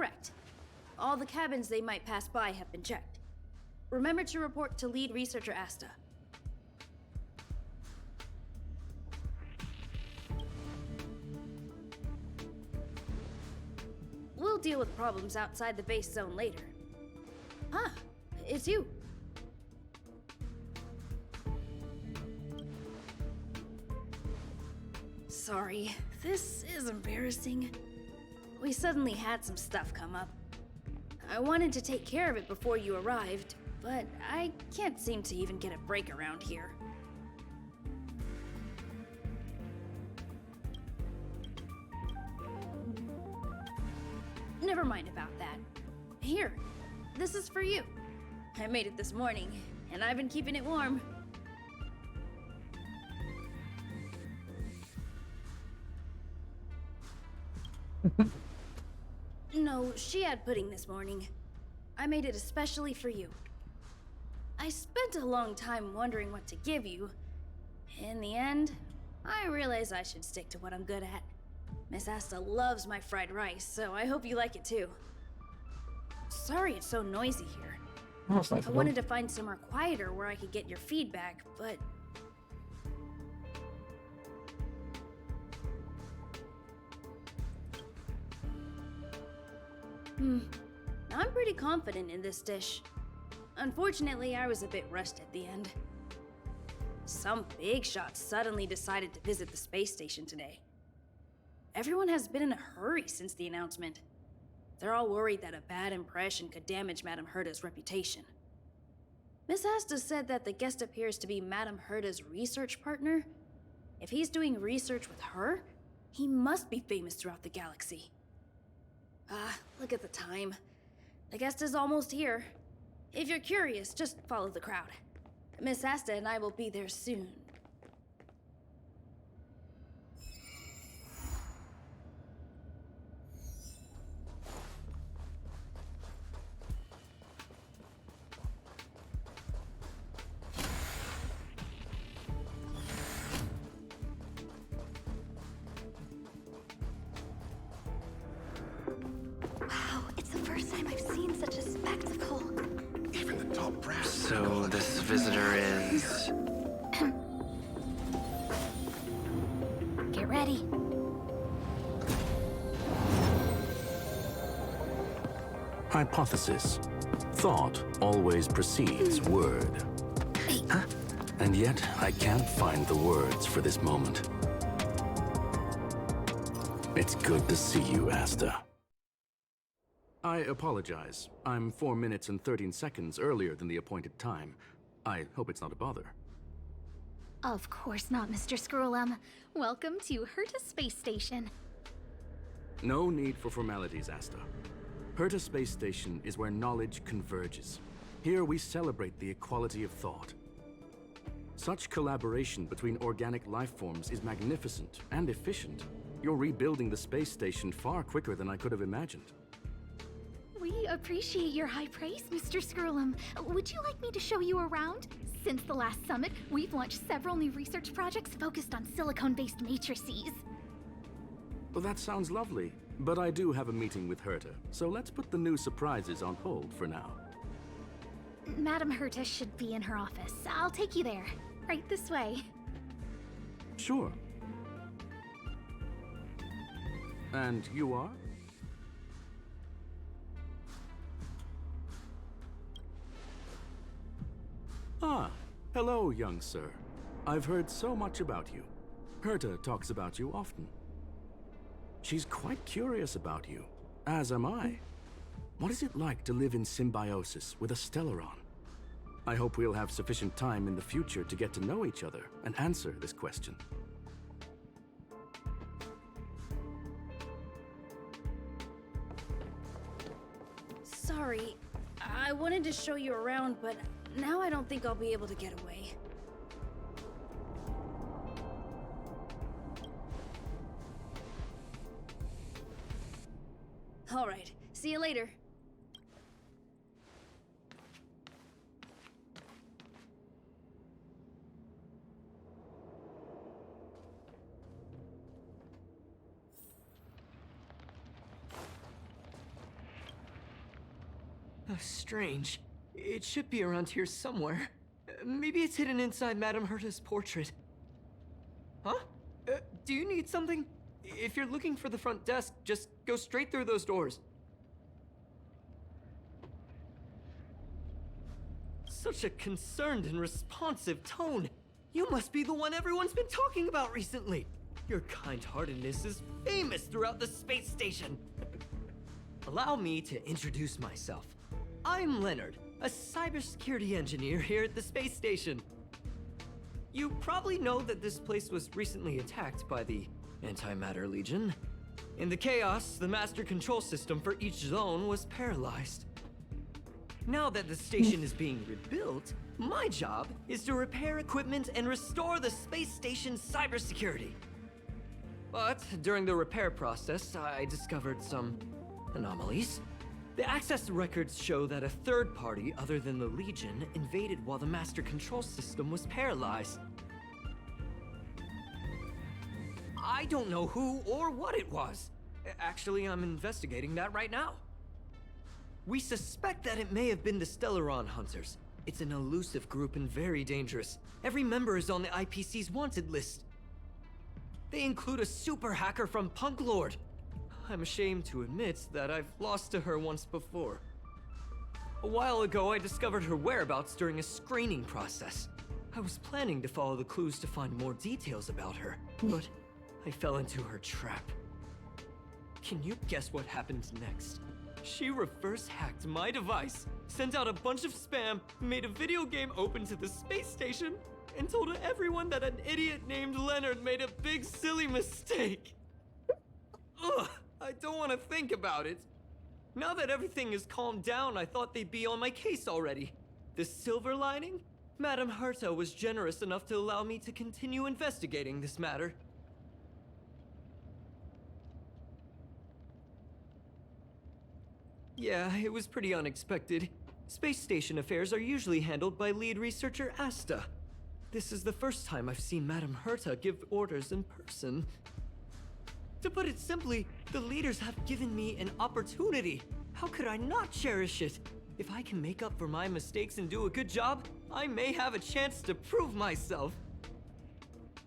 Correct. All the cabins they might pass by have been checked. Remember to report to lead researcher Asta. We'll deal with problems outside the base zone later. Ah, it's you. Sorry, this is embarrassing. We suddenly had some stuff come up. I wanted to take care of it before you arrived, but I can't seem to even get a break around here. Never mind about that. Here, this is for you. I made it this morning, and I've been keeping it warm. No, she had pudding this morning. I made it especially for you. I spent a long time wondering what to give you. In the end, I realized I should stick to what I'm good at. Miss Asta loves my fried rice, so I hope you like it too. Sorry it's so noisy here. Oh, it's nice I of wanted them. to find somewhere quieter where I could get your feedback, but... I'm pretty confident in this dish. Unfortunately, I was a bit rushed at the end. Some big shot suddenly decided to visit the space station today. Everyone has been in a hurry since the announcement. They're all worried that a bad impression could damage Madame Herta's reputation. Miss Asta said that the guest appears to be Madame Herta's research partner. If he's doing research with her, he must be famous throughout the galaxy. Look at the time. The guest is almost here. If you're curious, just follow the crowd. Miss Asta and I will be there soon. Wow, it's the first time I've seen such a spectacle. Even the top brass. So this visitor is... Get ready. Hypothesis. Thought always precedes word. And yet, I can't find the words for this moment. It's good to see you, Asta. I apologize. I'm 4 minutes and 13 seconds earlier than the appointed time. I hope it's not a bother. Of course not, Mr. Scrollum. Welcome to Herta Space Station. No need for formalities, Asta. Herta Space Station is where knowledge converges. Here we celebrate the equality of thought. Such collaboration between organic life forms is magnificent and efficient. You're rebuilding the space station far quicker than I could have imagined. We appreciate your high praise, Mr. Scrollum. Would you like me to show you around? Since the last summit, we've launched several new research projects focused on silicone-based matrices. Well, that sounds lovely, but I do have a meeting with Herta, so let's put the new surprises on hold for now. Madame Herta should be in her office. I'll take you there. Right this way. Sure. And you are? Ah, hello, young sir. I've heard so much about you. Herta talks about you often. She's quite curious about you, as am I. What is it like to live in symbiosis with a Stellaron? I hope we'll have sufficient time in the future to get to know each other and answer this question. Sorry, I wanted to show you around, but now I don't think I'll be able to get away. All right, see you later. Strange. It should be around here somewhere. Maybe it's hidden inside Madame Herta's portrait. Huh? Do you need something? If you're looking for the front desk, just go straight through those doors. Such a concerned and responsive tone. You must be the one everyone's been talking about recently. Your kind-heartedness is famous throughout the space station. Allow me to introduce myself. I'm Leonard, a cybersecurity engineer here at the space station. You probably know that this place was recently attacked by the Antimatter Legion. In the chaos, the master control system for each zone was paralyzed. Now that the station is being rebuilt, my job is to repair equipment and restore the space station's cybersecurity. But during the repair process, I discovered some anomalies. The access records show that a third party other than the Legion invaded while the master control system was paralyzed. I don't know who or what it was. Actually, I'm investigating that right now. We suspect that it may have been the Stellaron Hunters. It's an elusive group and very dangerous. Every member is on the IPC's wanted list. They include a super hacker from Punklorde. I'm ashamed to admit that I've lost to her once before. A while ago, I discovered her whereabouts during a screening process. I was planning to follow the clues to find more details about her, but I fell into her trap. Can you guess what happened next? She reverse hacked my device, sent out a bunch of spam, made a video game open to the space station, and told everyone that an idiot named Leonard made a big silly mistake. Ugh, I don't want to think about it. Now that everything is calmed down, I thought they'd be on my case already. The silver lining? Madame Herta was generous enough to allow me to continue investigating this matter. Yeah, it was pretty unexpected. Space station affairs are usually handled by lead researcher Asta. This is the first time I've seen Madame Herta give orders in person. To put it simply, the leaders have given me an opportunity. How could I not cherish it? If I can make up for my mistakes and do a good job, I may have a chance to prove myself.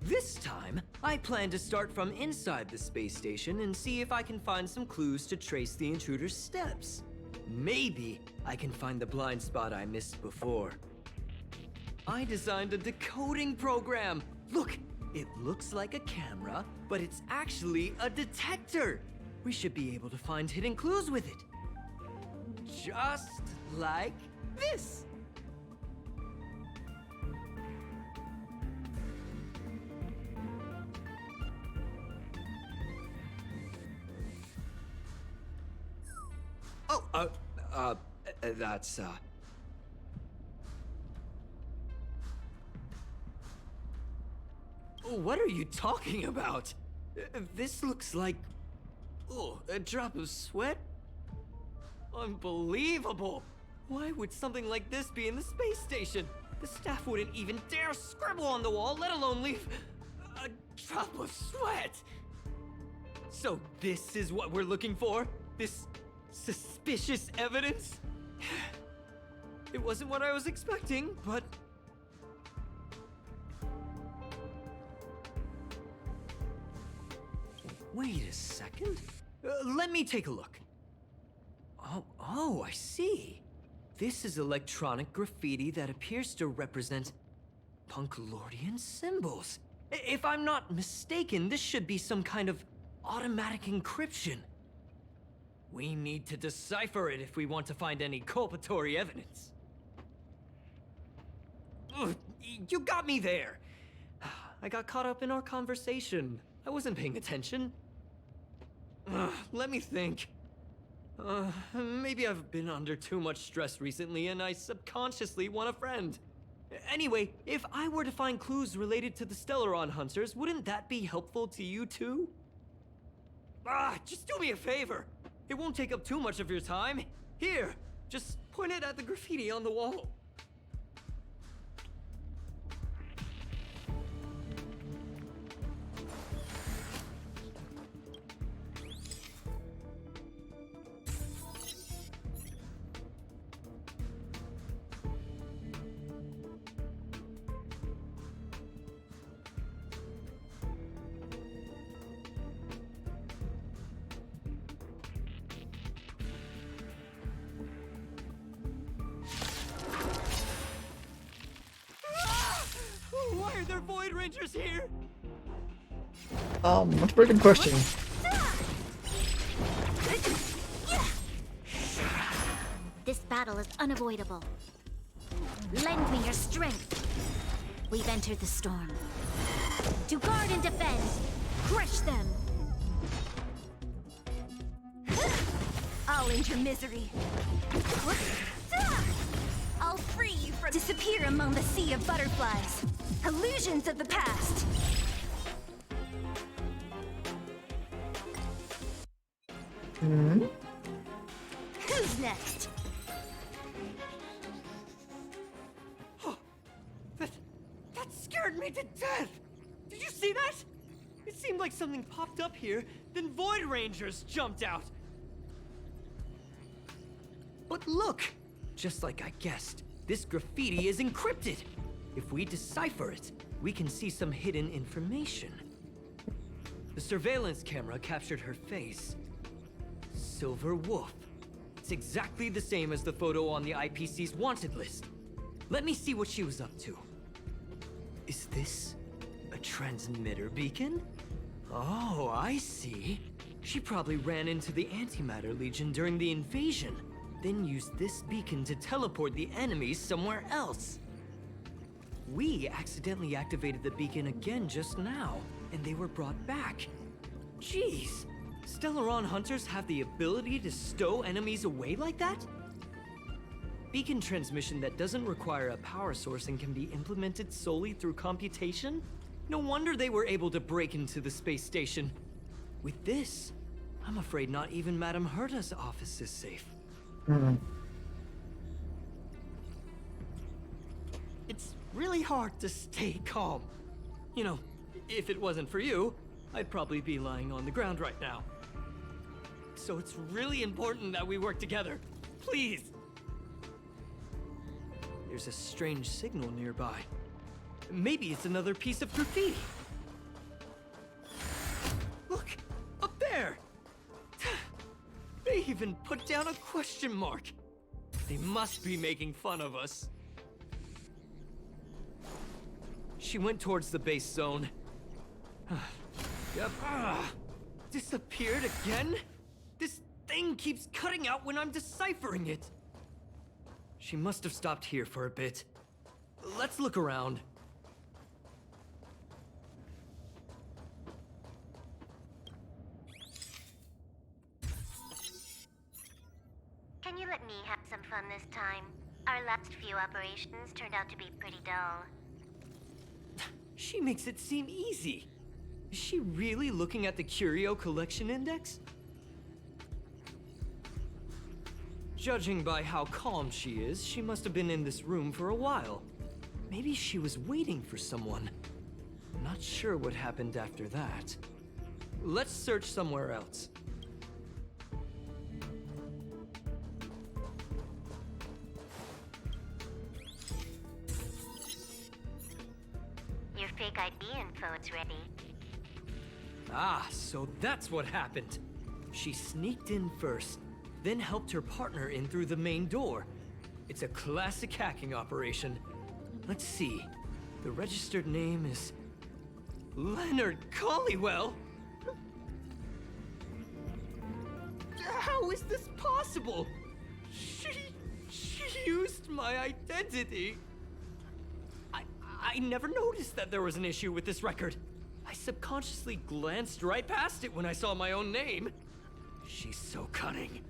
This time, I plan to start from inside the space station and see if I can find some clues to trace the intruder's steps. Maybe I can find the blind spot I missed before. I designed a decoding program. Look, it looks like a camera, but it's actually a detector. We should be able to find hidden clues with it. Just like this. That's, What are you talking about? This looks like... Oh, a drop of sweat? Unbelievable! Why would something like this be in the space station? The staff wouldn't even dare scribble on the wall, let alone leave a drop of sweat! So this is what we're looking for? This suspicious evidence? It wasn't what I was expecting, but... Wait a second. Let me take a look. Oh, I see. This is electronic graffiti that appears to represent Punklordian symbols. If I'm not mistaken, this should be some kind of automatic encryption. We need to decipher it if we want to find any culpatory evidence. Ugh, you got me there. I got caught up in our conversation. I wasn't paying attention. Let me think. Maybe I've been under too much stress recently and I subconsciously want a friend. Anyway, if I were to find clues related to the Stellaron Hunters, wouldn't that be helpful to you too? Just do me a favor. It won't take up too much of your time. Here, just point it at the graffiti on the wall. Ranger's here? That's a very good question. This battle is unavoidable. Lend me your strength. We've entered the storm. To guard and defend, crush them. I'll end your misery. I'll free you from disappear among the sea of butterflies. Illusions of the past. Who's next? That scared me to death! Did you see that? It seemed like something popped up here, then Void Rangers jumped out. But look! Just like I guessed, this graffiti is encrypted. If we decipher it, we can see some hidden information. The surveillance camera captured her face. Silver Wolf. It's exactly the same as the photo on the IPC's wanted list. Let me see what she was up to. Is this a transmitter beacon? Oh, I see. She probably ran into the Antimatter Legion during the invasion, then used this beacon to teleport the enemies somewhere else. We accidentally activated the beacon again just now, and they were brought back. Jeez, Stellaron hunters have the ability to stow enemies away like that? Beacon transmission that doesn't require a power source and can be implemented solely through computation? No wonder they were able to break into the space station. With this, I'm afraid not even Madame Herta's office is safe. It's really hard to stay calm. You know, if it wasn't for you, I'd probably be lying on the ground right now. So it's really important that we work together. Please! There's a strange signal nearby. Maybe it's another piece of graffiti. Look! Up there! They even put down a question mark. They must be making fun of us. She went towards the base zone. Yep. Disappeared again? This thing keeps cutting out when I'm deciphering it. She must have stopped here for a bit. Let's look around. Can you let me have some fun this time? Our last few operations turned out to be pretty dull. She makes it seem easy. Is she really looking at the Curio Collection Index? Judging by how calm she is, she must have been in this room for a while. Maybe she was waiting for someone. Not sure what happened after that. Let's search somewhere else. Your fake ID info is ready. Ah, so that's what happened. She sneaked in first, then helped her partner in through the main door. It's a classic hacking operation. Let's see. The registered name is Leonard Collywell. How is this possible? She used my identity. I never noticed that there was an issue with this record. I subconsciously glanced right past it when I saw my own name. She's so cunning.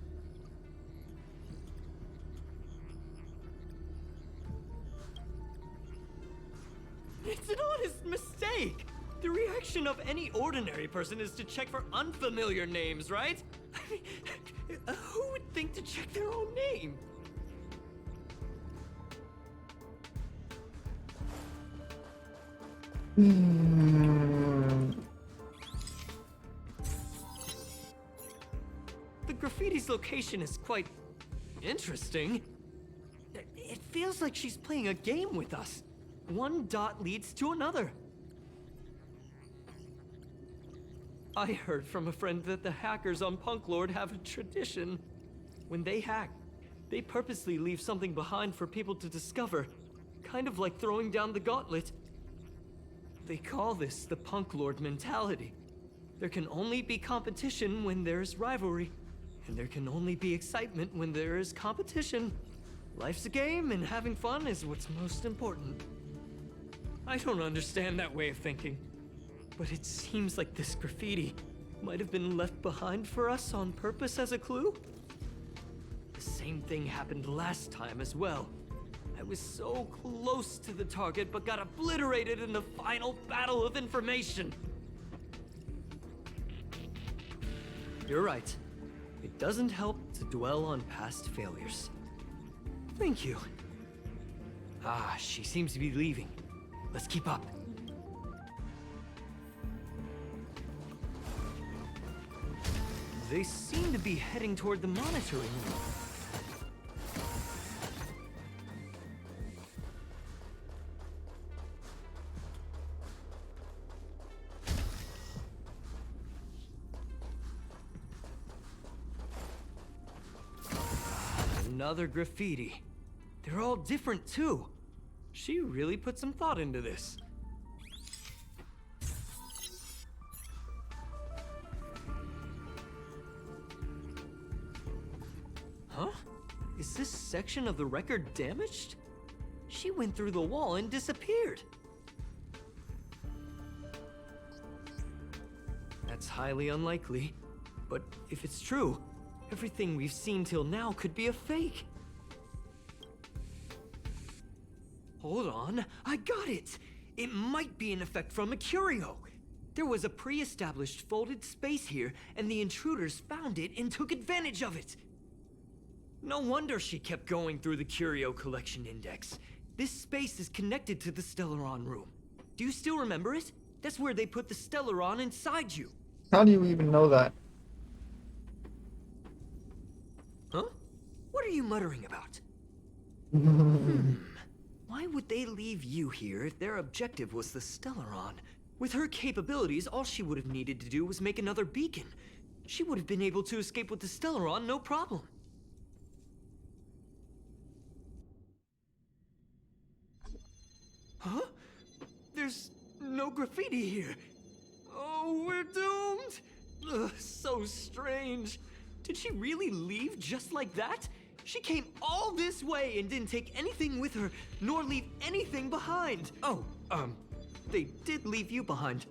It's an honest mistake. The reaction of any ordinary person is to check for unfamiliar names, right? I mean, who would think to check their own name? The graffiti's location is quite interesting. It feels like she's playing a game with us. One dot leads to another. I heard from a friend that the hackers on Punklorde have a tradition. When they hack, they purposely leave something behind for people to discover. Kind of like throwing down the gauntlet. They call this the Punklorde mentality. There can only be competition when there's rivalry, and there can only be excitement when there is competition. Life's a game, and having fun is what's most important. I don't understand that way of thinking, but it seems like this graffiti might have been left behind for us on purpose as a clue. The same thing happened last time as well. I was so close to the target, but got obliterated in the final battle of information. You're right. It doesn't help to dwell on past failures. Thank you. Ah, she seems to be leaving. Let's keep up. They seem to be heading toward the monitoring room. Another graffiti. They're all different too. She really put some thought into this. Huh? Is this section of the record damaged? She went through the wall and disappeared. That's highly unlikely. But if it's true, everything we've seen till now could be a fake. Hold on, I got it! It might be an effect from a curio. There was a pre-established folded space here, and the intruders found it and took advantage of it. No wonder she kept going through the curio collection index. This space is connected to the Stellaron room. Do you still remember it? That's where they put the Stellaron inside you. How do you even know that? Huh? What are you muttering about? Why would they leave you here if their objective was the Stellaron? With her capabilities, all she would have needed to do was make another beacon. She would have been able to escape with the Stellaron, no problem. Huh? There's no graffiti here. Oh, we're doomed! Ugh, so strange. Did she really leave just like that? She came all this way and didn't take anything with her, nor leave anything behind. Oh, they did leave you behind.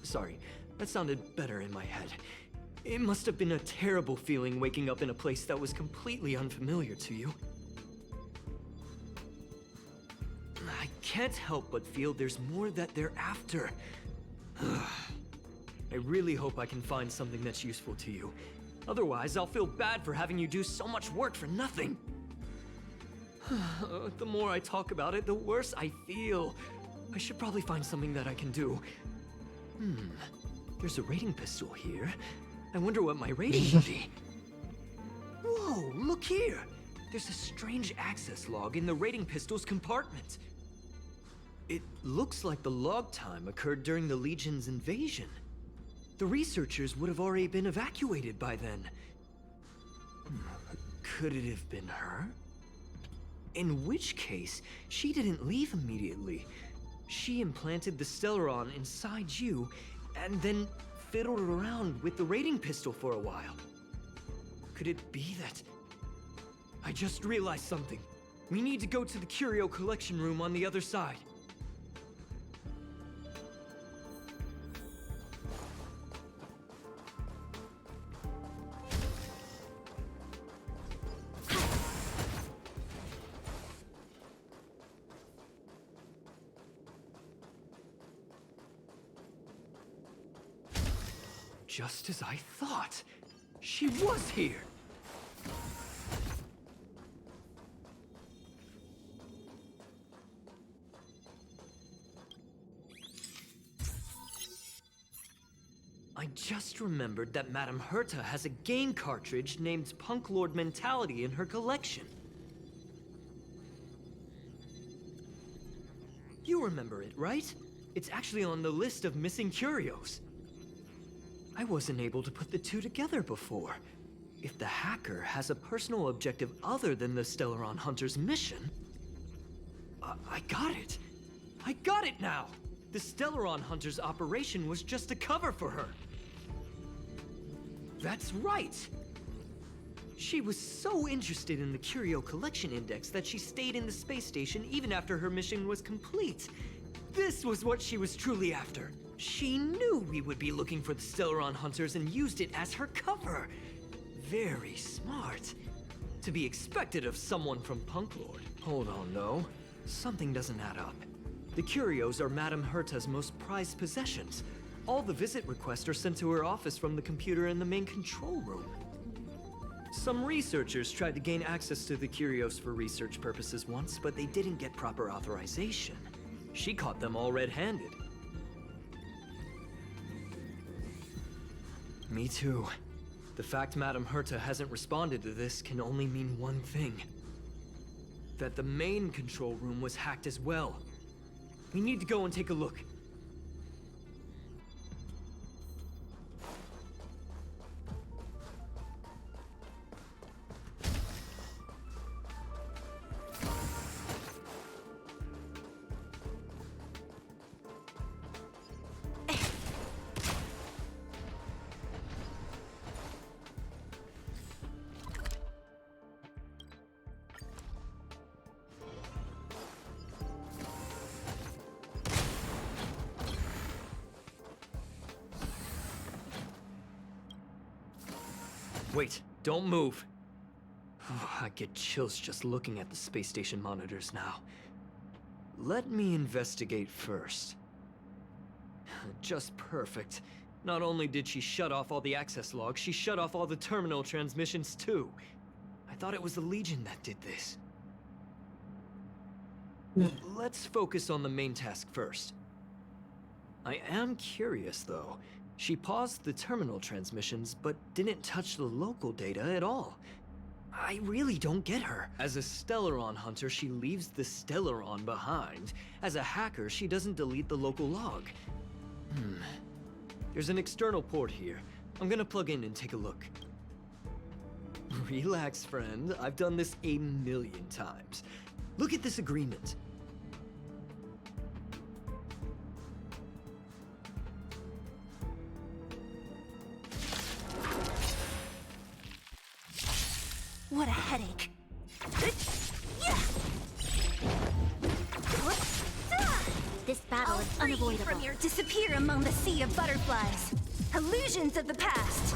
Sorry, that sounded better in my head. It must have been a terrible feeling waking up in a place that was completely unfamiliar to you. I can't help but feel there's more that they're after. I really hope I can find something that's useful to you. Otherwise, I'll feel bad for having you do so much work for nothing. The more I talk about it, the worse I feel. I should probably find something that I can do. There's a rating pistol here. I wonder what my rating should be. Whoa, look here! There's a strange access log in the rating pistol's compartment. It looks like the log time occurred during the Legion's invasion. The researchers would have already been evacuated by then. Could it have been her? In which case, she didn't leave immediately. She implanted the Stellaron inside you, and then fiddled around with the rating pistol for a while. Could it be that... I just realized something. We need to go to the curio collection room on the other side. Just as I thought. She was here. I just remembered that Madame Herta has a game cartridge named Punklorde Mentality in her collection. You remember it, right? It's actually on the list of missing curios. I wasn't able to put the two together before. If the hacker has a personal objective other than the Stellaron Hunter's mission... I got it! I got it now! The Stellaron Hunter's operation was just a cover for her. That's right! She was so interested in the Curio Collection Index that she stayed in the space station even after her mission was complete. This was what she was truly after. She knew we would be looking for the Stellaron Hunters and used it as her cover. Very smart. To be expected of someone from Punklorde. Hold on, though. Something doesn't add up. The curios are Madame Herta's most prized possessions. All the visit requests are sent to her office from the computer in the main control room. Some researchers tried to gain access to the curios for research purposes once, but they didn't get proper authorization. She caught them all red-handed. Me too. The fact Madame Herta hasn't responded to this can only mean one thing. That the main control room was hacked as well. We need to go and take a look. Wait, don't move. I get chills just looking at the space station monitors now. Let me investigate first. Just perfect. Not only did she shut off all the access logs, she shut off all the terminal transmissions too. I thought it was the Legion that did this. Let's focus on the main task first. I am curious though. She paused the terminal transmissions, but didn't touch the local data at all. I really don't get her. As a Stellaron hunter, she leaves the Stellaron behind. As a hacker, she doesn't delete the local log. There's an external port here. I'm gonna plug in and take a look. Relax, friend. I've done this 1,000,000 times. Look at this agreement. What a headache. This battle is Free unavoidable. from your disappear among the sea of butterflies. Illusions of the past.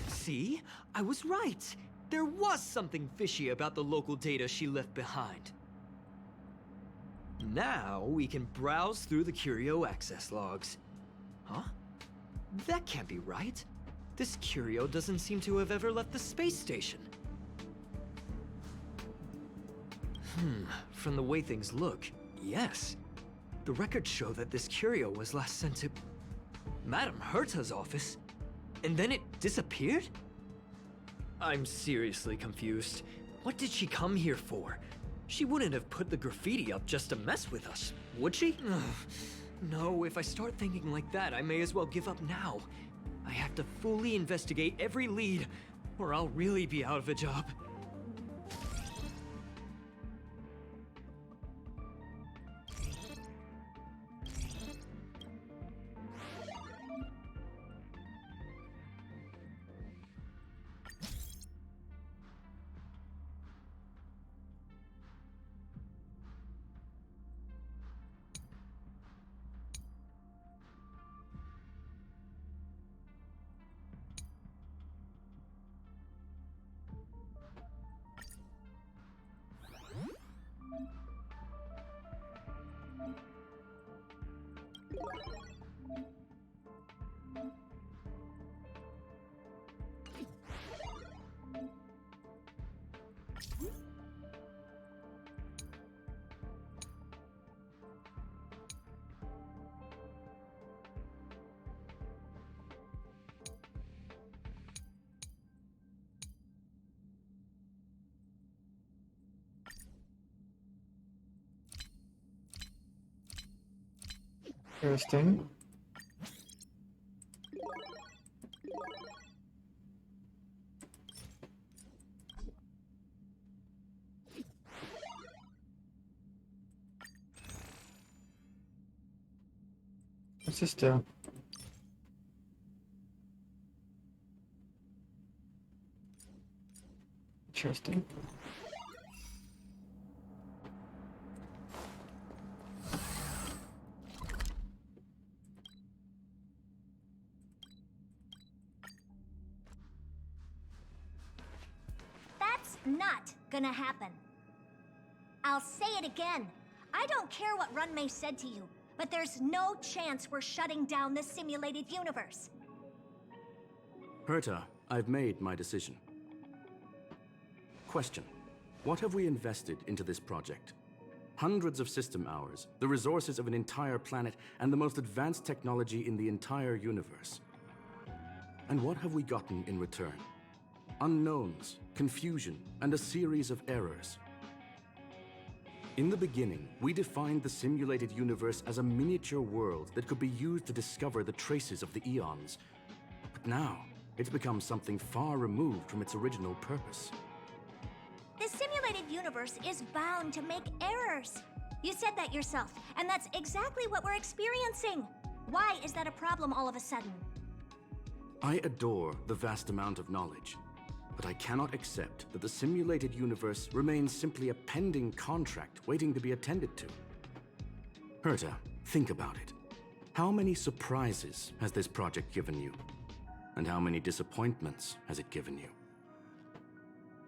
See? I was right. There was something fishy about the local data she left behind. Now we can browse through the Curio access logs. Huh? That can't be right. This Curio doesn't seem to have ever left the space station. From the way things look, yes. The records show that this Curio was last sent to Madame Herta's office, and then it disappeared? I'm seriously confused. What did she come here for? She wouldn't have put the graffiti up just to mess with us, would she? Ugh. No, if I start thinking like that, I may as well give up now. I have to fully investigate every lead, or I'll really be out of a job. Interesting. What's this do? Interesting. That's not gonna happen. I'll say it again. I don't care what Runmei said to you, but there's no chance we're shutting down the simulated universe. Herta, I've made my decision. Question. What have we invested into this project? Hundreds of system hours, the resources of an entire planet, and the most advanced technology in the entire universe. And what have we gotten in return? Unknowns, confusion, and a series of errors. In the beginning, we defined the simulated universe as a miniature world that could be used to discover the traces of the eons. But now, it's become something far removed from its original purpose. The simulated universe is bound to make errors. You said that yourself, and that's exactly what we're experiencing. Why is that a problem all of a sudden? I adore the vast amount of knowledge, but I cannot accept that the simulated universe remains simply a pending contract waiting to be attended to. Herta, think about it. How many surprises has this project given you? And how many disappointments has it given you?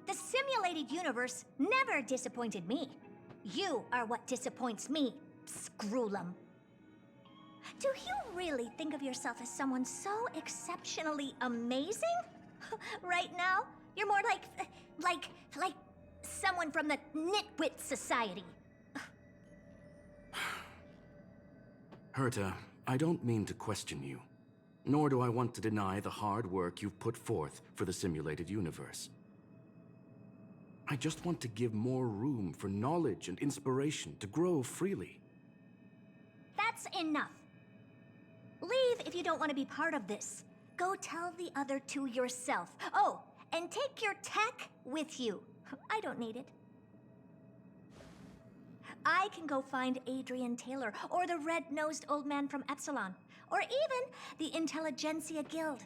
The simulated universe never disappointed me. You are what disappoints me, Scroolum. Do you really think of yourself as someone so exceptionally amazing? Right now, you're more like someone from the Nitwit Society. Herta, I don't mean to question you, nor do I want to deny the hard work you've put forth for the simulated universe. I just want to give more room for knowledge and inspiration to grow freely. That's enough. Leave if you don't want to be part of this. Go tell the other two yourself. Oh, and take your tech with you. I don't need it. I can go find Adrian Taylor, or the red-nosed old man from Epsilon, or even the Intelligentsia Guild.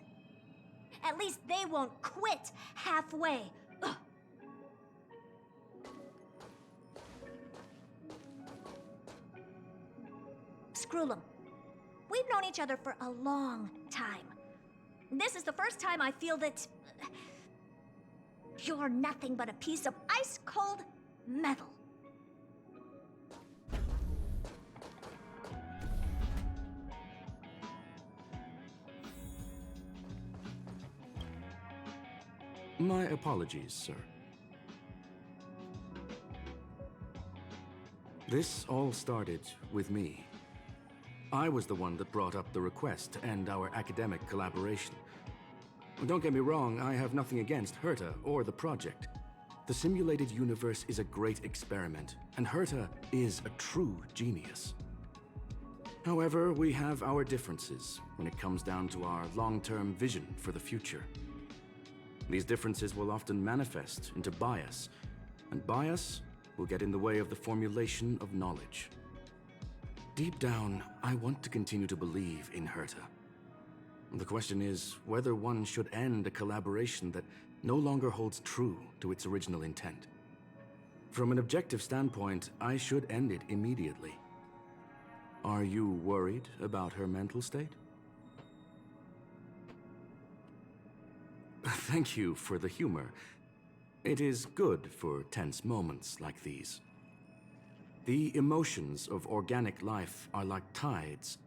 At least they won't quit halfway. Ugh. Scroolum, we've known each other for a long time. This is the first time I feel that you're nothing but a piece of ice-cold metal. My apologies, sir. This all started with me. I was the one that brought up the request to end our academic collaboration. Don't get me wrong, I have nothing against Herta or the project. The simulated universe is a great experiment, and Herta is a true genius. However, we have our differences when it comes down to our long-term vision for the future. These differences will often manifest into bias, and bias will get in the way of the formulation of knowledge. Deep down, I want to continue to believe in Herta. The question is whether one should end a collaboration that no longer holds true to its original intent. From an objective standpoint, I should end it immediately. Are you worried about her mental state? Thank you for the humor. It is good for tense moments like these. The emotions of organic life are like tides.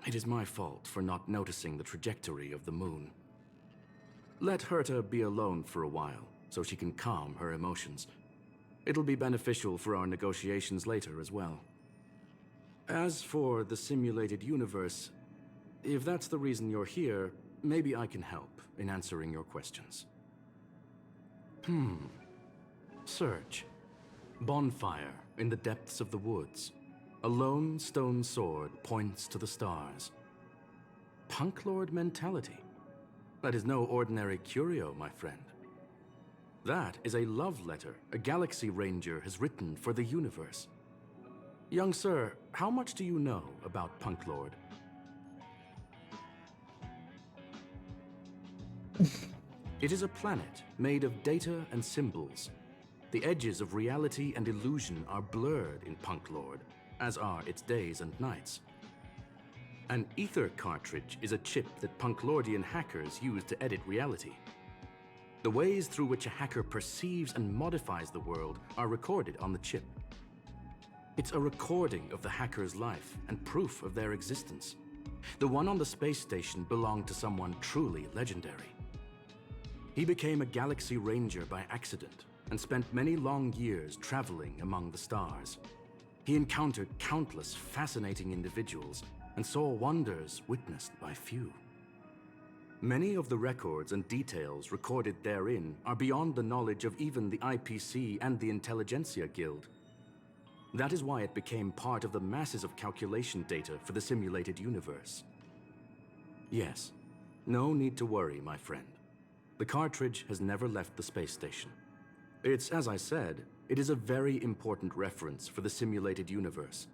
It is my fault for not noticing the trajectory of the moon. Let Herta be alone for a while, so she can calm her emotions. It'll be beneficial for our negotiations later as well. As for the simulated universe, if that's the reason you're here, maybe I can help in answering your questions. Search. Bonfire in the depths of the woods. A lone stone sword points to the stars. Punklorde mentality. That is no ordinary curio, my friend. That is a love letter a Galaxy Ranger has written for the universe. Young sir, how much do you know about Punklorde? It is a planet made of data and symbols. The edges of reality and illusion are blurred in Punklorde, as are its days and nights. An ether cartridge is a chip that Punklordian hackers use to edit reality. The ways through which a hacker perceives and modifies the world are recorded on the chip. It's a recording of the hacker's life and proof of their existence. The one on the space station belonged to someone truly legendary. He became a Galaxy Ranger by accident and spent many long years traveling among the stars. He encountered countless fascinating individuals and saw wonders witnessed by few. Many of the records and details recorded therein are beyond the knowledge of even the IPC and the Intelligentsia Guild. That is why it became part of the masses of calculation data for the simulated universe. Yes, no need to worry, my friend. The cartridge has never left the space station. It's, as I said, it is a very important reference for the simulated universe.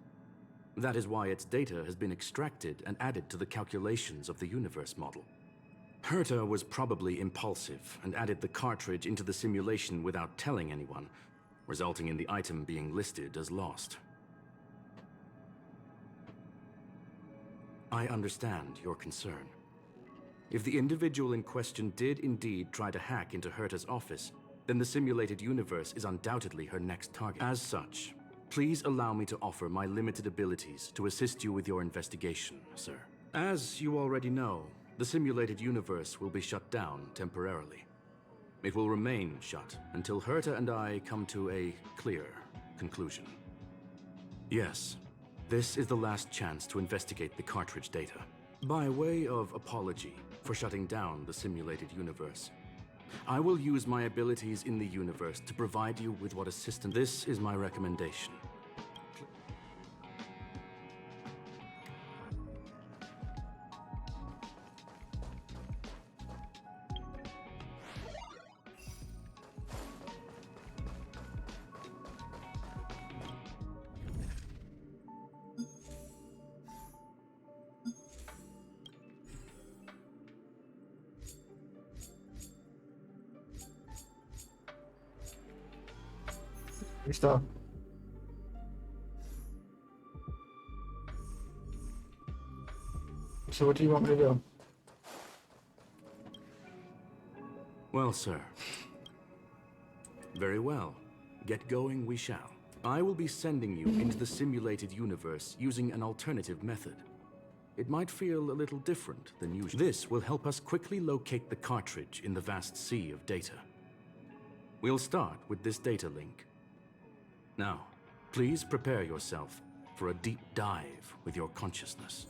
That is why its data has been extracted and added to the calculations of the universe model. Herta was probably impulsive and added the cartridge into the simulation without telling anyone, resulting in the item being listed as lost. I understand your concern. If the individual in question did indeed try to hack into Herta's office, then the simulated universe is undoubtedly her next target. As such, please allow me to offer my limited abilities to assist you with your investigation, sir. As you already know, the simulated universe will be shut down temporarily. It will remain shut until Herta and I come to a clear conclusion. Yes, this is the last chance to investigate the cartridge data. By way of apology for shutting down the simulated universe, I will use my abilities in the universe to provide you with what assistance. This is my recommendation. Stuff. So what do you want me to do? Well, sir. Very well. Get going we shall. I will be sending you into the simulated universe using an alternative method. It might feel a little different than usual. This will help us quickly locate the cartridge in the vast sea of data. We'll start with this data link. Now, please prepare yourself for a deep dive with your consciousness.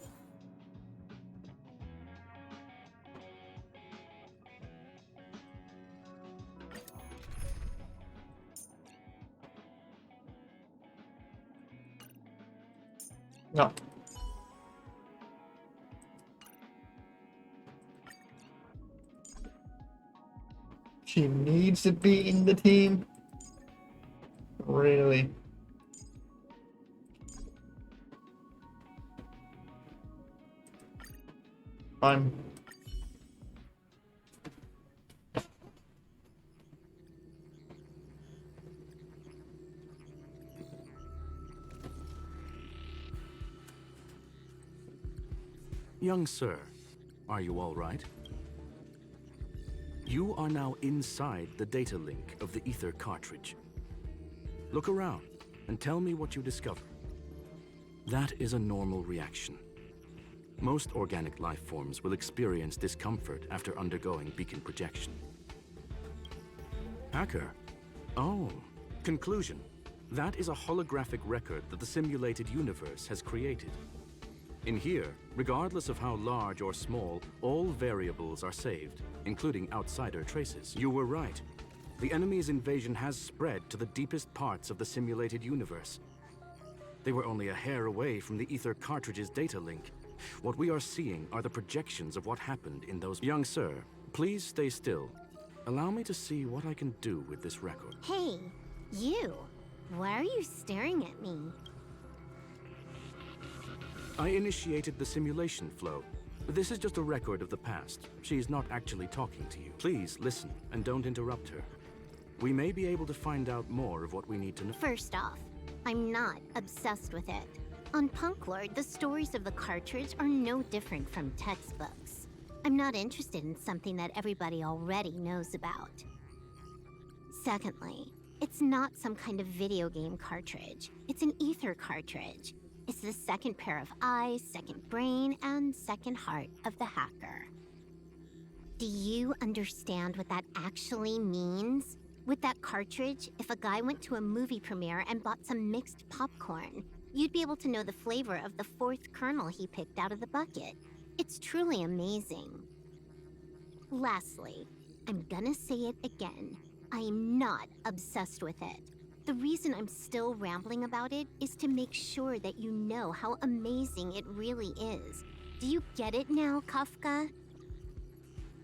No. She needs to be in the team. Really? I'm... Young sir, are you all right? You are now inside the data link of the ether cartridge. Look around and tell me what you discover. That is a normal reaction. Most organic life forms will experience discomfort after undergoing beacon projection. Hacker? Oh, conclusion. That is a holographic record that the simulated universe has created. In here, regardless of how large or small, all variables are saved, including outsider traces. You were right. The enemy's invasion has spread to the deepest parts of the simulated universe. They were only a hair away from the ether cartridge's data link. What we are seeing are the projections of what happened in those... Young sir, please stay still. Allow me to see what I can do with this record. Hey, you. Why are you staring at me? I initiated the simulation flow. This is just a record of the past. She's not actually talking to you. Please listen and don't interrupt her. We may be able to find out more of what we need to know. First off, I'm not obsessed with it. On Punklorde, the stories of the cartridge are no different from textbooks. I'm not interested in something that everybody already knows about. Secondly, it's not some kind of video game cartridge. It's an ether cartridge. It's the second pair of eyes, second brain, and second heart of the hacker. Do you understand what that actually means? With that cartridge, if a guy went to a movie premiere and bought some mixed popcorn, you'd be able to know the flavor of the fourth kernel he picked out of the bucket. It's truly amazing. Lastly, I'm gonna say it again. I am not obsessed with it. The reason I'm still rambling about it is to make sure that you know how amazing it really is. Do you get it now, Kafka?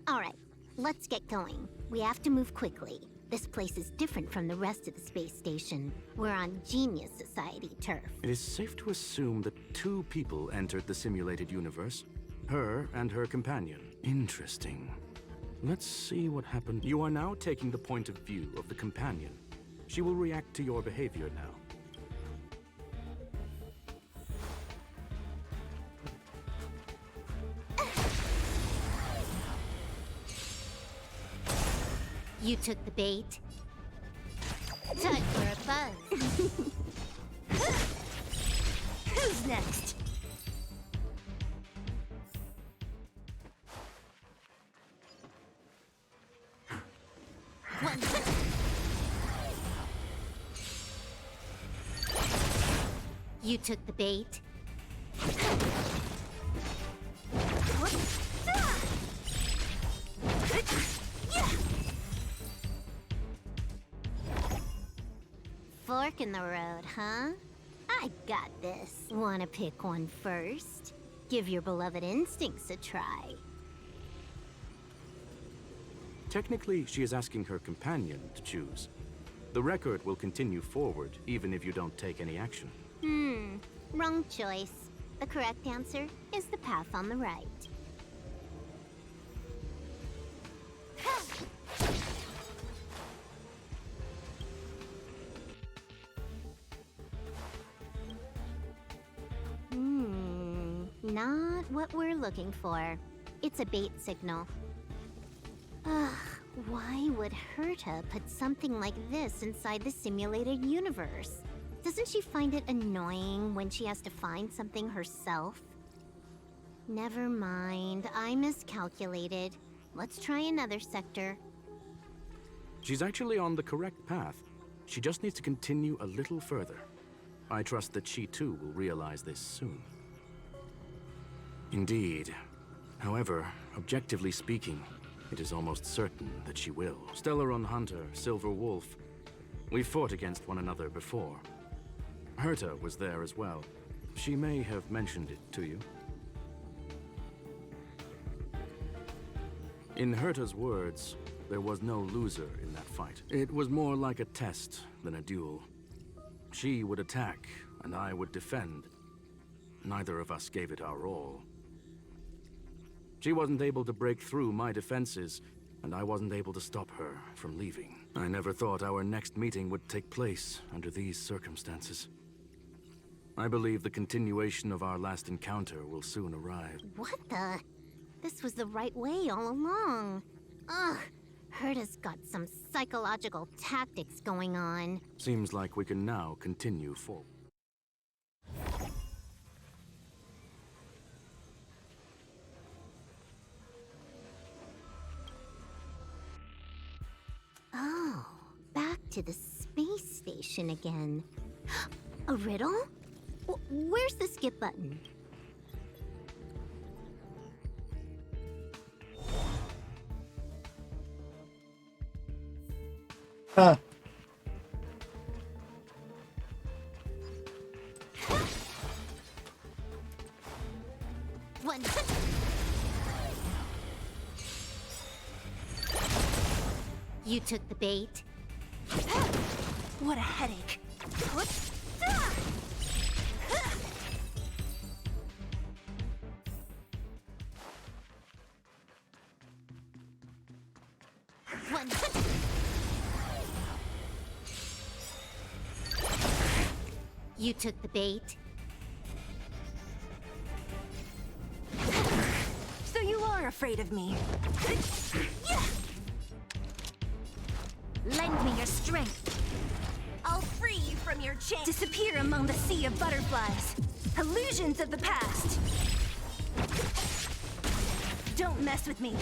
Alright, let's get going. We have to move quickly. This place is different from the rest of the space station. We're on Genius Society turf. It is safe to assume that 2 people entered the simulated universe. Her and her companion. Interesting. Let's see what happened. You are now taking the point of view of the companion. She will react to your behavior now. You took the bait. Time for a buzz. Who's next? You took the bait. Fork in the road, huh? I got this. Wanna pick one first? Give your beloved instincts a try. Technically, she is asking her companion to choose. The record will continue forward, even if you don't take any action. Wrong choice. The correct answer is the path on the right. Not what we're looking for. It's a bait signal. Ugh, why would Herta put something like this inside the simulated universe? Doesn't she find it annoying when she has to find something herself? Never mind, I miscalculated. Let's try another sector. She's actually on the correct path. She just needs to continue a little further. I trust that she too will realize this soon. Indeed. However, objectively speaking, it is almost certain that she will. Stellaron Hunter, Silver Wolf. We fought against one another before. Herta was there as well. She may have mentioned it to you. In Herta's words, there was no loser in that fight. It was more like a test than a duel. She would attack, and I would defend. Neither of us gave it our all. She wasn't able to break through my defenses, and I wasn't able to stop her from leaving. I never thought our next meeting would take place under these circumstances. I believe the continuation of our last encounter will soon arrive. What the? This was the right way all along. Ugh, Herta's got some psychological tactics going on. Seems like we can now continue forward. Oh, back to the space station again. A riddle? Where's the skip button? Huh. You took the bait. What a headache. One. You took the bait. So you are afraid of me. Lend me your strength. I'll free you from your chain. Disappear among the sea of butterflies. Illusions of the past. Don't mess with me.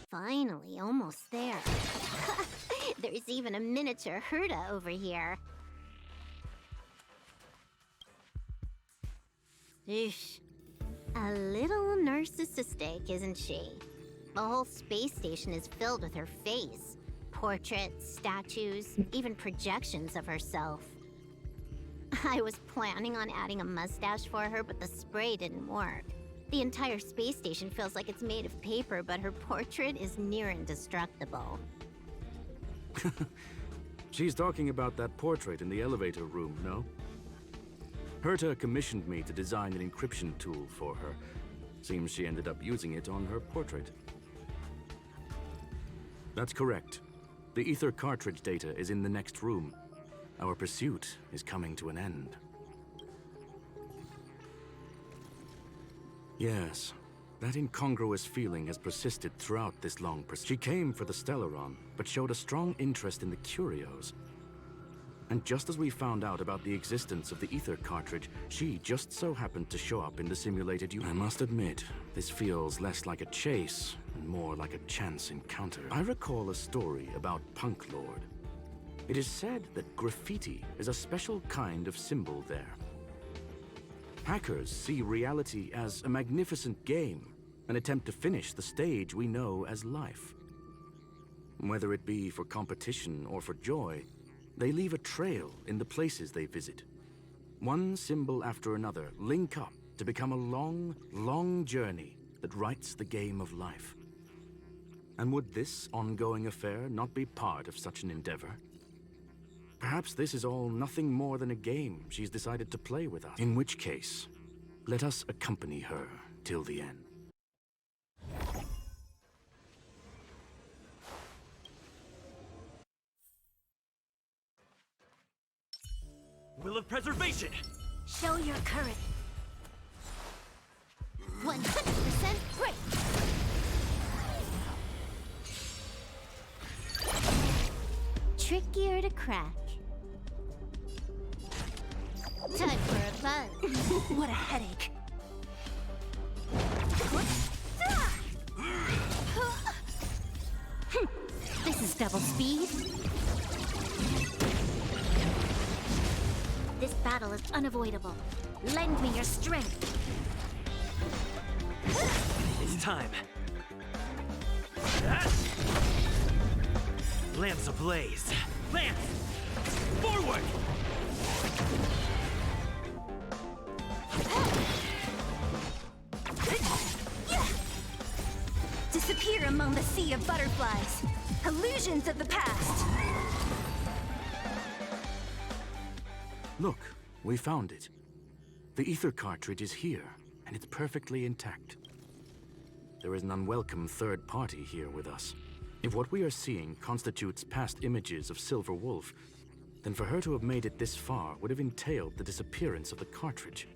Finally, almost there. There's even a miniature Herta over here. Eesh. A little narcissistic, isn't she? The whole space station is filled with her face. Portraits, statues, even projections of herself. I was planning on adding a mustache for her, but the spray didn't work. The entire space station feels like it's made of paper, but her portrait is near indestructible. She's talking about that portrait in the elevator room, no? Herta commissioned me to design an encryption tool for her. Seems she ended up using it on her portrait. That's correct. The ether cartridge data is in the next room. Our pursuit is coming to an end. Yes, that incongruous feeling has persisted throughout this long pursuit. She came for the Stellaron, but showed a strong interest in the curios. And just as we found out about the existence of the ether cartridge, she just so happened to show up in the simulated I must admit, this feels less like a chase and more like a chance encounter. I recall a story about Punklorde. It is said that graffiti is a special kind of symbol there. Hackers see reality as a magnificent game, an attempt to finish the stage we know as life. Whether it be for competition or for joy, they leave a trail in the places they visit. One symbol after another link up to become a long, long journey that writes the game of life. And would this ongoing affair not be part of such an endeavor? Perhaps this is all nothing more than a game she's decided to play with us. In which case, let us accompany her till the end. Will of Preservation! Show your courage. 100% great! Trickier to crack. Time for a buzz. What a headache. This is double speed. This battle is unavoidable. Lend me your strength. It's time. Lance ablaze. Lance! Forward! Disappear among the sea of butterflies. Illusions of the past. Look, we found it. The ether cartridge is here, and it's perfectly intact. There is an unwelcome third party here with us. If what we are seeing constitutes past images of Silver Wolf, then for her to have made it this far would have entailed the disappearance of the cartridge.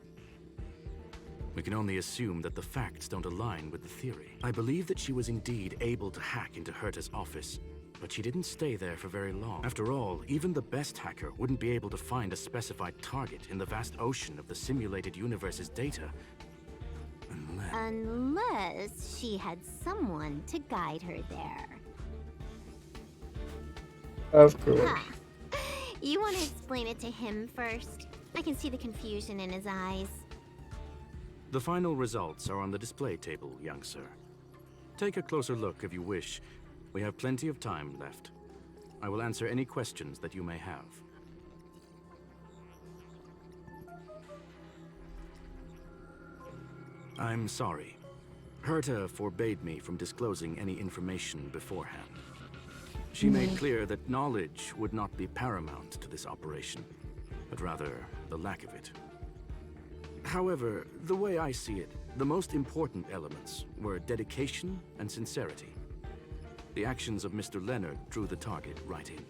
We can only assume that the facts don't align with the theory. I believe that she was indeed able to hack into Herta's office, but she didn't stay there for very long. After all, even the best hacker wouldn't be able to find a specified target in the vast ocean of the simulated universe's data. Unless she had someone to guide her there. Of course. Huh. You want to explain it to him first? I can see the confusion in his eyes. The final results are on the display table, young sir. Take a closer look if you wish. We have plenty of time left. I will answer any questions that you may have. I'm sorry. Herta forbade me from disclosing any information beforehand. She made clear that knowledge would not be paramount to this operation, but rather the lack of it. However, the way I see it, the most important elements were dedication and sincerity. The actions of Mr. Leonard drew the target right in.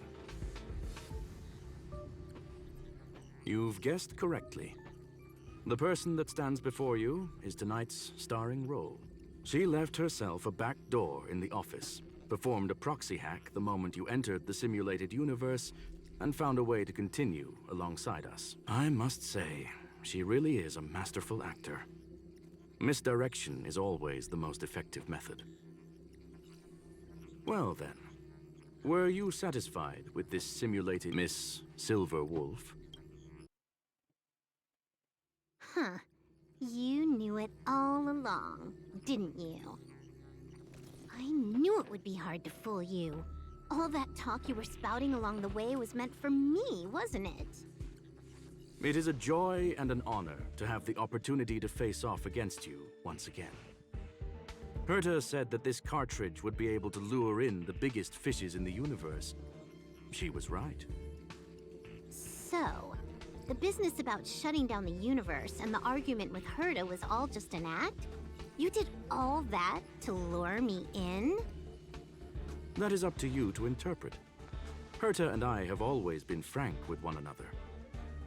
You've guessed correctly. The person that stands before you is tonight's starring role. She left herself a back door in the office, performed a proxy hack the moment you entered the simulated universe, and found a way to continue alongside us. I must say, she really is a masterful actor. Misdirection is always the most effective method. Well then, were you satisfied with this simulated Miss Silver Wolf? Huh. You knew it all along, didn't you? I knew it would be hard to fool you. All that talk you were spouting along the way was meant for me, wasn't it? It is a joy and an honor to have the opportunity to face off against you once again. Herta said that this cartridge would be able to lure in the biggest fishes in the universe. She was right. So, the business about shutting down the universe and the argument with Herta was all just an act? You did all that to lure me in? That is up to you to interpret. Herta and I have always been frank with one another.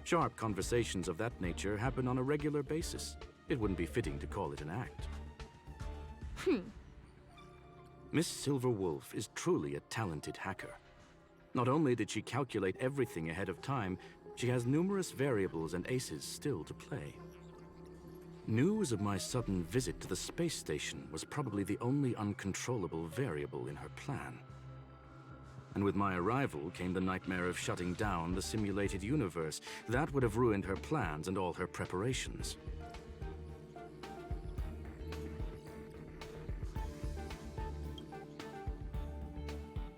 Sharp conversations of that nature happen on a regular basis. It wouldn't be fitting to call it an act. Miss Silver Wolf is truly a talented hacker. Not only did she calculate everything ahead of time, she has numerous variables and aces still to play. News of my sudden visit to the space station was probably the only uncontrollable variable in her plan. And with my arrival came the nightmare of shutting down the simulated universe. That would have ruined her plans and all her preparations.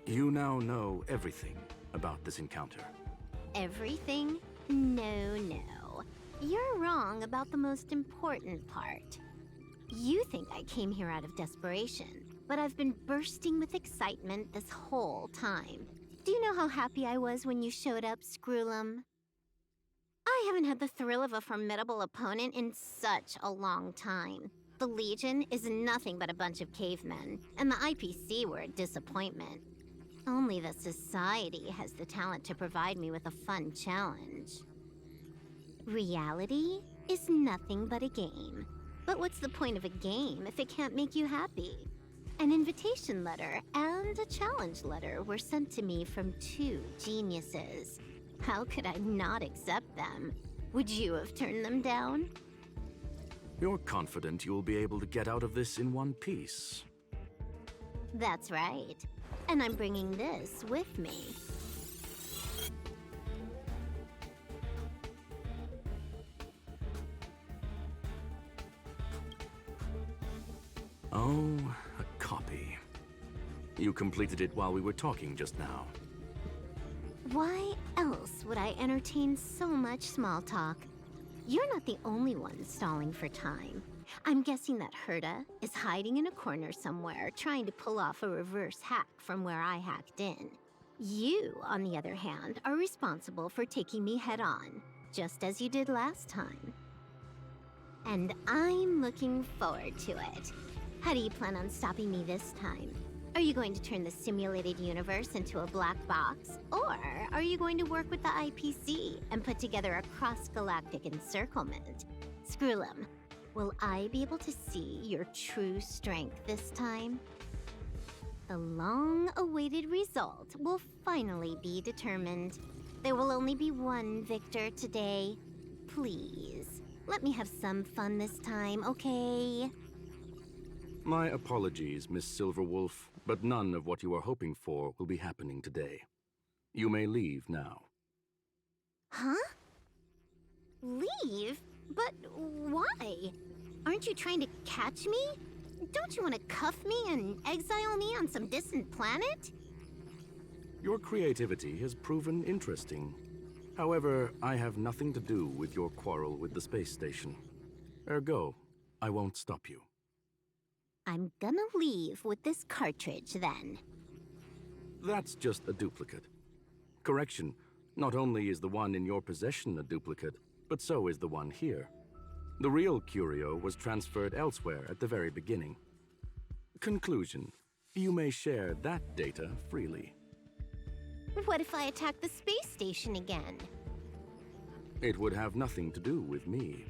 You now know everything about this encounter. Everything? No, no. You're wrong about the most important part. You think I came here out of desperation, but I've been bursting with excitement this whole time. Do you know how happy I was when you showed up, Screwlum? I haven't had the thrill of a formidable opponent in such a long time. The Legion is nothing but a bunch of cavemen, and the IPC were a disappointment. Only the Society has the talent to provide me with a fun challenge. Reality is nothing but a game. But what's the point of a game if it can't make you happy? An invitation letter and a challenge letter were sent to me from two geniuses. How could I not accept them? Would you have turned them down? You're confident you'll be able to get out of this in one piece. That's right. And I'm bringing this with me. Oh, a copy. You completed it while we were talking just now. Why else would I entertain so much small talk? You're not the only one stalling for time. I'm guessing that Herta is hiding in a corner somewhere, trying to pull off a reverse hack from where I hacked in. You, on the other hand, are responsible for taking me head-on, just as you did last time. And I'm looking forward to it. How do you plan on stopping me this time? Are you going to turn the simulated universe into a black box? Or are you going to work with the IPC and put together a cross-galactic encirclement? Screwlum, will I be able to see your true strength this time? The long-awaited result will finally be determined. There will only be one victor today. Please, let me have some fun this time, okay? My apologies, Miss Silverwolf, but none of what you are hoping for will be happening today. You may leave now. Huh? Leave? But why? Aren't you trying to catch me? Don't you want to cuff me and exile me on some distant planet? Your creativity has proven interesting. However, I have nothing to do with your quarrel with the space station. Ergo, I won't stop you. I'm gonna leave with this cartridge then. That's just a duplicate. Correction, not only is the one in your possession a duplicate, but so is the one here. The real curio was transferred elsewhere at the very beginning. Conclusion, you may share that data freely. What if I attack the space station again? It would have nothing to do with me.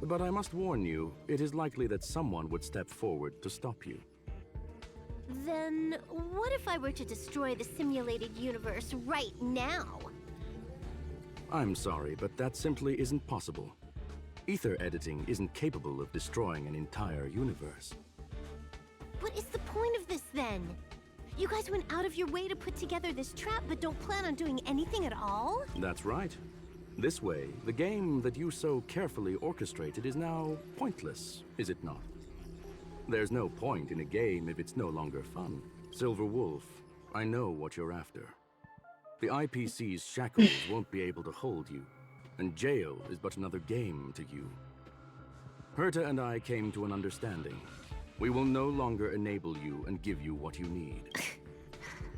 But I must warn you, it is likely that someone would step forward to stop you. Then, what if I were to destroy the simulated universe right now? I'm sorry, but that simply isn't possible. Ether editing isn't capable of destroying an entire universe. What is the point of this then? You guys went out of your way to put together this trap, but don't plan on doing anything at all? That's right. This way, the game that you so carefully orchestrated is now pointless, is it not? There's no point in a game if it's no longer fun. Silver Wolf, I know what you're after. The IPC's shackles won't be able to hold you, and jail is but another game to you. Herta and I came to an understanding. We will no longer enable you and give you what you need.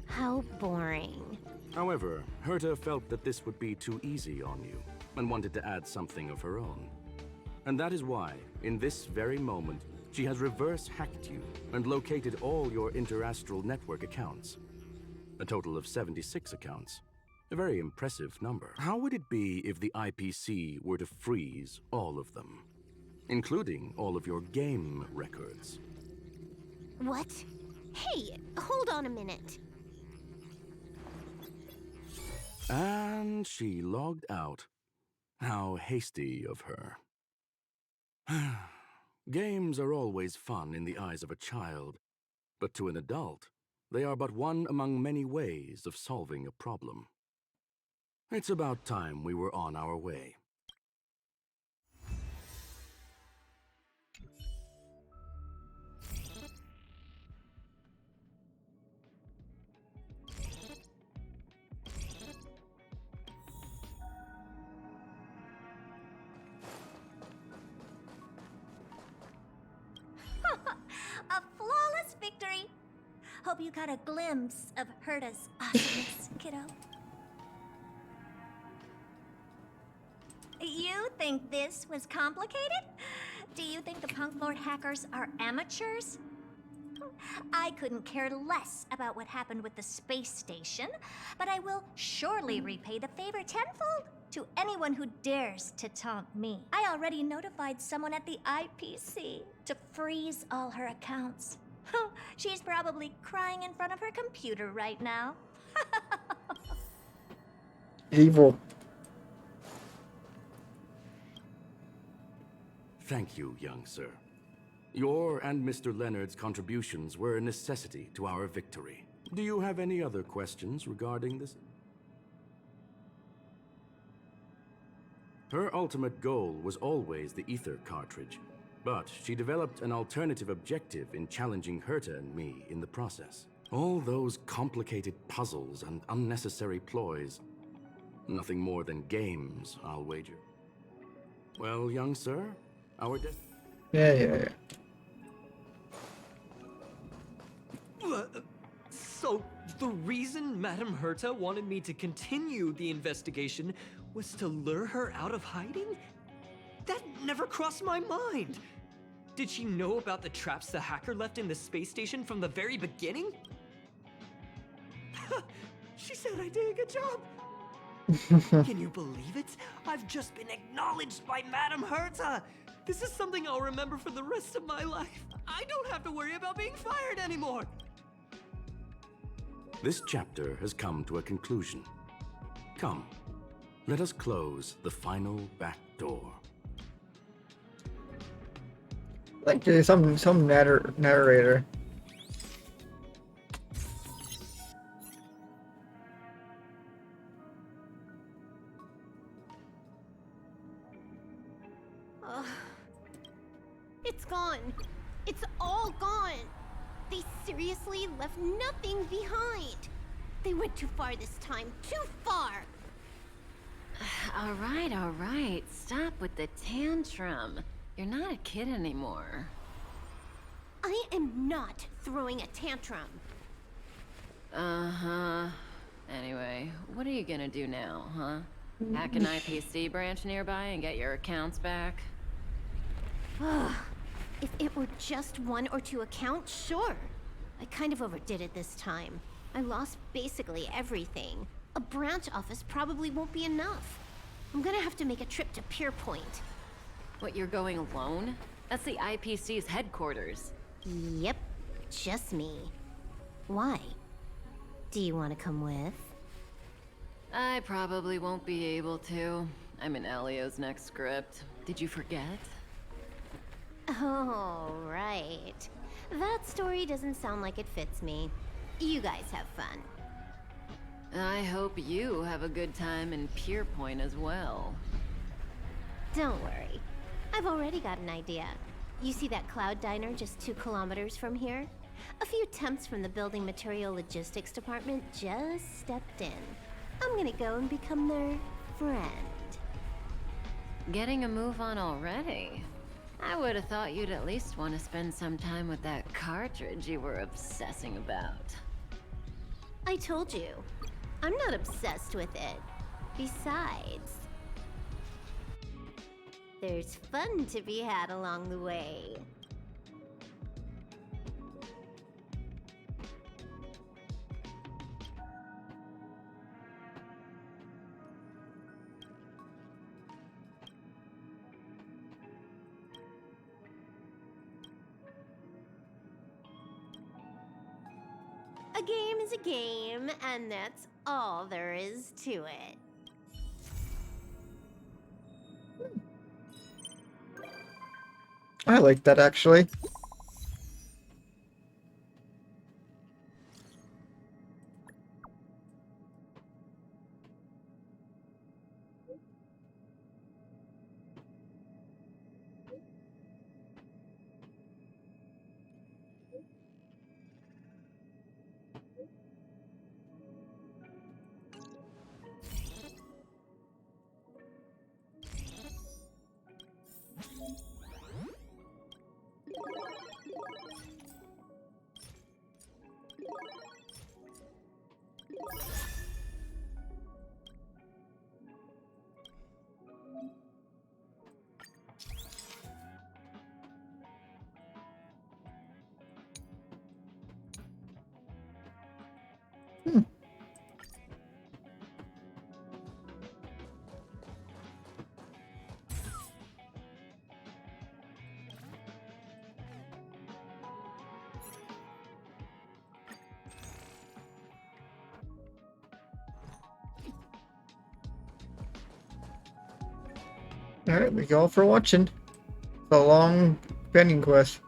How boring. However, Herta felt that this would be too easy on you, and wanted to add something of her own. And that is why, in this very moment, she has reverse-hacked you and located all your interastral network accounts. A total of 76 accounts. A very impressive number. How would it be if the IPC were to freeze all of them, including all of your game records? What? Hey, hold on a minute. And she logged out. How hasty of her. Games are always fun in the eyes of a child, but to an adult, they are but one among many ways of solving a problem. It's about time we were on our way. A flawless victory! Hope you got a glimpse of Herta's awesomeness, kiddo. You think this was complicated? Do you think the Punklorde hackers are amateurs? I couldn't care less about what happened with the space station, but I will surely repay the favor tenfold to anyone who dares to taunt me. I already notified someone at the IPC to freeze all her accounts. She's probably crying in front of her computer right now. Evil. Thank you, young sir. Your and Mr. Leonard's contributions were a necessity to our victory. Do you have any other questions regarding this? Her ultimate goal was always the ether cartridge, but she developed an alternative objective in challenging Herta and me in the process. All those complicated puzzles and unnecessary ploys. Nothing more than games, I'll wager. Well, young sir, our Yeah. So, the reason Madame Herta wanted me to continue the investigation was to lure her out of hiding? That never crossed my mind. Did she know about the traps the hacker left in the space station from the very beginning? She said I did a good job. Can you believe it? I've just been acknowledged by Madame Herta. This is something I'll remember for the rest of my life. I don't have to worry about being fired anymore. This chapter has come to a conclusion. Come, let us close the final back door. Like some narrator. It's gone. It's all gone. They seriously left nothing behind. They went too far this time. Too far. All right. Stop with the tantrum. You're not a kid anymore. I am not throwing a tantrum. Uh-huh. Anyway, what are you gonna do now, huh? Hack an IPC branch nearby and get your accounts back? If it were just 1 or 2 accounts, sure. I kind of overdid it this time. I lost basically everything. A branch office probably won't be enough. I'm gonna have to make a trip to Pier Point. What, you're going alone? That's the IPC's headquarters. Yep, just me. Why? Do you want to come with? I probably won't be able to. I'm in Elio's next script. Did you forget? Oh, right. That story doesn't sound like it fits me. You guys have fun. I hope you have a good time in Pier Point as well. Don't worry. I've already got an idea. You see that Cloud Diner just 2 kilometers from here? A few temps from the Building Material Logistics Department just stepped in. I'm gonna go and become their friend. Getting a move on already? I would have thought you'd at least want to spend some time with that cartridge you were obsessing about. I told you. I'm not obsessed with it. Besides, there's fun to be had along the way. A game is a game, and that's all there is to it. I like that actually. Alright, thank you all for watching. It's a long pending quest.